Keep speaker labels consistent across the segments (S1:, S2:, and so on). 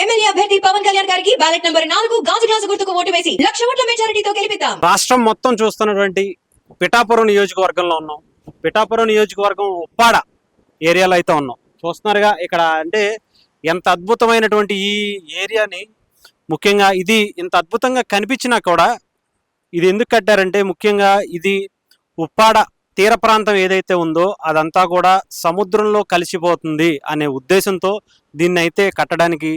S1: MLA అభ్యర్థి పవన్ కళ్యాణ్ గారికి ballot number 4 గాజు గ్లాసు గుర్తుకు ఓటు వేసి 1,00,000 ఓట్ల మెజారిటీతో గెలిపిద్దాం.
S2: రాష్ట్రం మొత్తం చూస్తున్నటువంటి పిఠాపురం నియోజకవర్గంలో ఉన్నాం. పిఠాపురం నియోజకవర్గం ఉప్పాడ ఏరియాలో అయితే ఉన్నాం. చూస్తున్నారుగా ఇక్కడ అంటే ఎంత అద్భుతమైనటువంటి ఈ ఏరియాని, ముఖ్యంగా ఇది ఇంత అద్భుతంగా కనిపించినా కూడా ఇది ఎందుకు కట్టారంటే, ముఖ్యంగా ఇది ఉప్పాడ తీర ప్రాంతం ఏదైతే ఉందో అదంతా కూడా సముద్రంలో కలిసిపోతుంది అనే ఉద్దేశంతో దీన్ని అయితే కట్టడానికి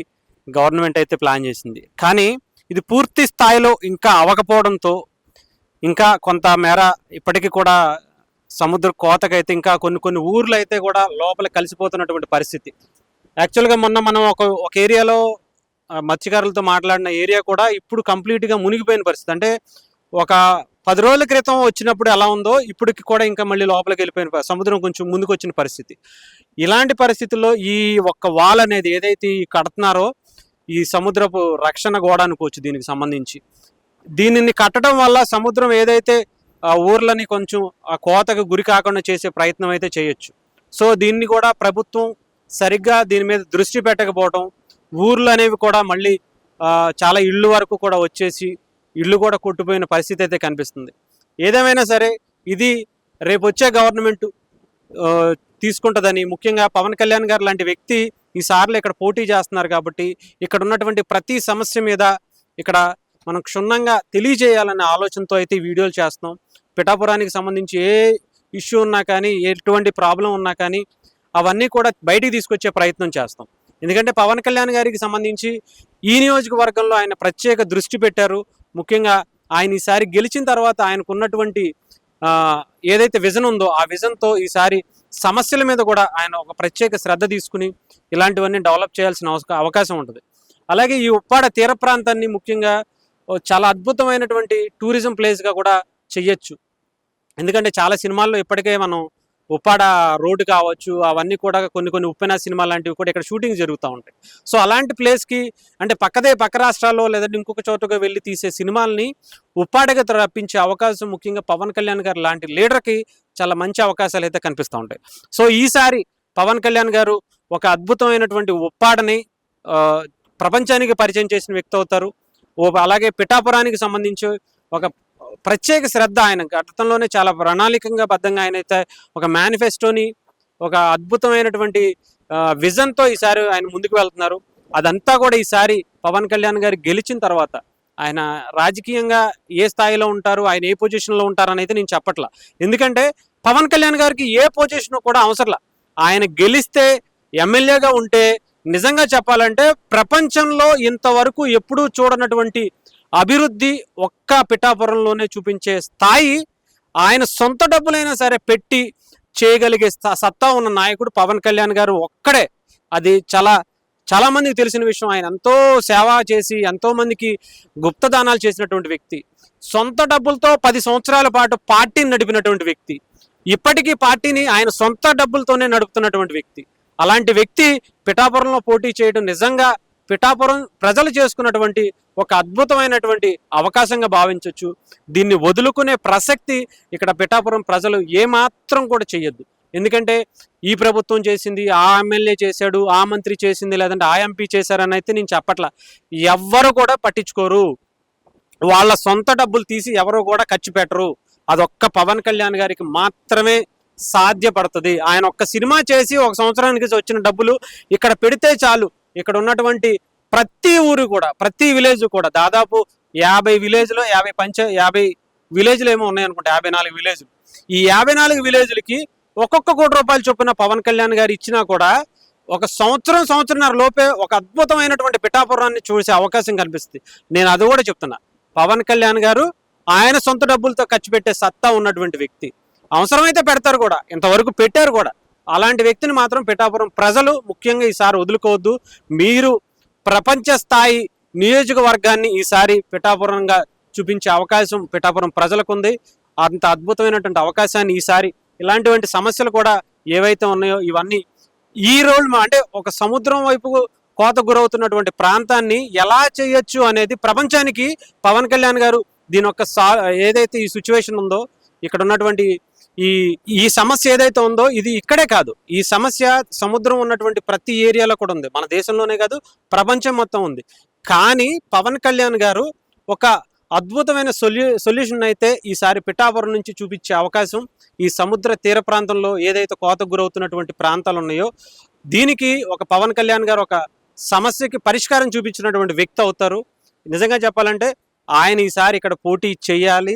S2: గవర్నమెంట్ అయితే ప్లాన్ చేసింది. కానీ ఇది పూర్తి స్థాయిలో ఇంకా అవ్వకపోవడంతో ఇంకా కొంత మేర ఇప్పటికీ కూడా సముద్ర కోతకైతే ఇంకా కొన్ని ఊర్లు అయితే కూడా లోపల కలిసిపోతున్నటువంటి పరిస్థితి. యాక్చువల్గా మొన్న మనం ఒక ఏరియాలో మత్స్యకారులతో మాట్లాడిన ఏరియా కూడా ఇప్పుడు కంప్లీట్గా మునిగిపోయిన పరిస్థితి. అంటే ఒక 10 రోజుల క్రితం వచ్చినప్పుడు ఎలా ఉందో ఇప్పటికి కూడా ఇంకా మళ్ళీ లోపలికి వెళ్ళిపోయిన సముద్రం కొంచెం ముందుకు వచ్చిన పరిస్థితి. ఇలాంటి పరిస్థితుల్లో ఈ ఒక్క వాల్ అనేది ఏదైతే కడుతున్నారో ఈ సముద్రపు రక్షణ గోడ అనుకోవచ్చు దీనికి సంబంధించి. దీనిని కట్టడం వల్ల సముద్రం ఏదైతే ఊర్లని కొంచెం ఆ కోతకు గురి కాకుండా చేసే ప్రయత్నం అయితే చేయొచ్చు. సో దీన్ని కూడా ప్రభుత్వం సరిగ్గా దీని మీద దృష్టి పెట్టకపోవడం, ఊర్లు అనేవి కూడా మళ్ళీ చాలా ఇళ్ళు వరకు కూడా వచ్చేసి ఇళ్ళు కూడా కొట్టుపోయిన పరిస్థితి అయితే కనిపిస్తుంది. ఏదేమైనా సరే ఇది రేపు వచ్చే గవర్నమెంట్ తీసుకుంటుందని, ముఖ్యంగా పవన్ కళ్యాణ్ గారు లాంటి వ్యక్తి ఈసార్లు ఇక్కడ పోటీ చేస్తున్నారు కాబట్టి ఇక్కడ ఉన్నటువంటి ప్రతి సమస్య మీద ఇక్కడ మనం క్షుణ్ణంగా తెలియజేయాలనే ఆలోచనతో అయితే ఈ వీడియోలు చేస్తున్నాం. పిఠాపురానికి సంబంధించి ఏ ఇష్యూ ఉన్నా కానీ, ఎటువంటి ప్రాబ్లం ఉన్నా కానీ అవన్నీ కూడా బయటికి తీసుకొచ్చే ప్రయత్నం చేస్తాం. ఎందుకంటే పవన్ కళ్యాణ్ గారికి సంబంధించి ఈ నియోజకవర్గంలో ఆయన ప్రత్యేక దృష్టి పెట్టారు. ముఖ్యంగా ఆయన ఈసారి గెలిచిన తర్వాత ఆయనకు ఉన్నటువంటి ఏదైతే విజన్ ఉందో ఆ విజన్తో ఈసారి సమస్యల మీద కూడా ఆయన ఒక ప్రత్యేక శ్రద్ధ తీసుకుని ఇలాంటివన్నీ డెవలప్ చేయాల్సిన అవకాశం ఉంటుంది. అలాగే ఈ ఉప్పాడ తీర ప్రాంతాన్ని ముఖ్యంగా చాలా అద్భుతమైనటువంటి టూరిజం ప్లేస్గా కూడా చెయ్యొచ్చు. ఎందుకంటే చాలా సినిమాల్లో ఇప్పటికే మనం ఉప్పాడ రోడ్డు కావచ్చు, అవన్నీ కూడా కొన్ని ఉప్పెన సినిమా లాంటివి కూడా ఇక్కడ షూటింగ్ జరుగుతూ ఉంటాయి. సో అలాంటి ప్లేస్కి అంటే పక్క రాష్ట్రాల్లో లేదంటే ఇంకొక చోటుగా వెళ్ళి తీసే సినిమాల్ని ఉప్పాడగా రప్పించే అవకాశం ముఖ్యంగా పవన్ కళ్యాణ్ గారు లాంటి లీడర్కి చాలా మంచి అవకాశాలు అయితే కనిపిస్తూ ఉంటాయి. సో ఈసారి పవన్ కళ్యాణ్ గారు ఒక అద్భుతమైనటువంటి ఉప్పాడని ప్రపంచానికి పరిచయం చేసిన వ్యక్తి అవుతారు. అలాగే పిఠాపురానికి సంబంధించి ఒక ప్రత్యేక శ్రద్ధ ఆయన గతంలోనే చాలా ప్రణాళికంగా బద్ధంగా ఆయన అయితే ఒక మేనిఫెస్టోని ఒక అద్భుతమైనటువంటి విజన్తో ఈసారి ఆయన ముందుకు వెళ్తున్నారు. అదంతా కూడా ఈసారి పవన్ కళ్యాణ్ గారు గెలిచిన తర్వాత ఆయన రాజకీయంగా ఏ స్థాయిలో ఉంటారు, ఆయన ఏ పొజిషన్లో ఉంటారని అయితే నేను చెప్పట్లా. ఎందుకంటే పవన్ కళ్యాణ్ గారికి ఏ పొజిషన్ కూడా అవసరంలా. ఆయన గెలిస్తే ఎమ్మెల్యేగా ఉంటే నిజంగా చెప్పాలంటే ప్రపంచంలో ఇంతవరకు ఎప్పుడూ చూడనటువంటి అభివృద్ధి ఒక్క పిఠాపురంలోనే చూపించే స్థాయి ఆయన సొంత డబ్బులైనా సరే పెట్టి చేయగలిగే సత్తా ఉన్న నాయకుడు పవన్ కళ్యాణ్ గారు ఒక్కడే. అది చాలా మందికి తెలిసిన విషయం. ఆయన ఎంతో సేవ చేసి ఎంతో మందికి గుప్తదానాలు చేసినటువంటి వ్యక్తి, సొంత డబ్బులతో 10 సంవత్సరాల పాటు పార్టీని నడిపినటువంటి వ్యక్తి, ఇప్పటికీ పార్టీని ఆయన సొంత డబ్బులతోనే నడుపుతున్నటువంటి వ్యక్తి. అలాంటి వ్యక్తి పిఠాపురంలో పోటీ చేయడం నిజంగా పిఠాపురం ప్రజలు చేసుకున్నటువంటి ఒక అద్భుతమైనటువంటి అవకాశంగా భావించవచ్చు. దీన్ని వదులుకునే ప్రసక్తి ఇక్కడ పిఠాపురం ప్రజలు ఏమాత్రం కూడా చేయొద్దు. ఎందుకంటే ఈ ప్రభుత్వం చేసింది, ఆ ఎమ్మెల్యే చేశాడు, ఆ మంత్రి చేసింది, లేదంటే ఆ ఎంపీ చేశారని అయితే నేను చెప్పట్లా. ఎవ్వరు కూడా పట్టించుకోరు. వాళ్ళ సొంత డబ్బులు తీసి ఎవరు కూడా ఖర్చు పెట్టరు. అదొక్క పవన్ కళ్యాణ్ గారికి మాత్రమే సాధ్యపడుతుంది. ఆయన ఒక్క సినిమా చేసి 1 సంవత్సరానికి వచ్చిన డబ్బులు ఇక్కడ పెడితే చాలు. ఇక్కడ ఉన్నటువంటి ప్రతి ఊరు కూడా, ప్రతి విలేజ్ కూడా దాదాపు 50 విలేజ్లో 50 విలేజ్లు ఏమో ఉన్నాయనుకుంటా, 54 విలేజ్లు. ఈ 54 విలేజ్లకి ఒక్కొక్క ₹1 కోటి చొప్పున పవన్ కళ్యాణ్ గారు ఇచ్చినా కూడా ఒక సంవత్సరంన్నర లోపే ఒక అద్భుతమైనటువంటి పిఠాపురాన్ని చూసే అవకాశం కనిపిస్తుంది. నేను అది కూడా చెప్తున్నా. పవన్ కళ్యాణ్ గారు ఆయన సొంత డబ్బులతో ఖర్చు పెట్టే సత్తా ఉన్నటువంటి వ్యక్తి. అవసరమైతే పెడతారు కూడా, ఇంతవరకు పెట్టారు కూడా. అలాంటి వ్యక్తిని మాత్రం పిఠాపురం ప్రజలు ముఖ్యంగా ఈసారి వదులుకోవద్దు. మీరు ప్రపంచ స్థాయి నియోజకవర్గాన్ని ఈసారి పిఠాపురంగా చూపించే అవకాశం పిఠాపురం ప్రజలకు ఉంది. అంత అద్భుతమైనటువంటి అవకాశాన్ని ఈసారి ఇలాంటివంటి సమస్యలు కూడా ఏవైతే ఉన్నాయో ఇవన్నీ ఈ రోజు అంటే ఒక సముద్రం వైపు కోత గురవుతున్నటువంటి ప్రాంతాన్ని ఎలా చేయొచ్చు అనేది ప్రపంచానికి పవన్ కళ్యాణ్ గారు దీని యొక్క ఏదైతే ఈ సిచ్యువేషన్ ఉందో ఇక్కడ ఉన్నటువంటి ఈ ఈ సమస్య ఏదైతే ఉందో ఇది ఇక్కడే కాదు, ఈ సమస్య సముద్రం ఉన్నటువంటి ప్రతి ఏరియాలో కూడా ఉంది, మన దేశంలోనే కాదు ప్రపంచం మొత్తం ఉంది. కానీ పవన్ కళ్యాణ్ గారు ఒక అద్భుతమైన సొల్యూషన్ అయితే ఈసారి పిఠాపురం నుంచి చూపించే అవకాశం ఈ సముద్ర తీర ప్రాంతంలో ఏదైతే కోతకు గురవుతున్నటువంటి ప్రాంతాలు ఉన్నాయో దీనికి ఒక పవన్ కళ్యాణ్ గారు ఒక సమస్యకి పరిష్కారం చూపించినటువంటి వ్యక్తి అవుతారు. నిజంగా చెప్పాలంటే ఆయన ఈసారి ఇక్కడ పోటీ చేయాలి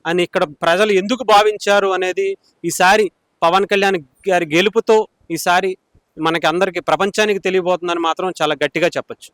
S2: అని ఇక్కడ ప్రజలు ఎందుకు భావించారు అనేది ఈసారి పవన్ కళ్యాణ్ గారి గెలుపుతో ఈసారి మనకి అందరికి ప్రపంచానికి తెలియబోతుందని మాత్రం చాలా గట్టిగా చెప్పొచ్చు.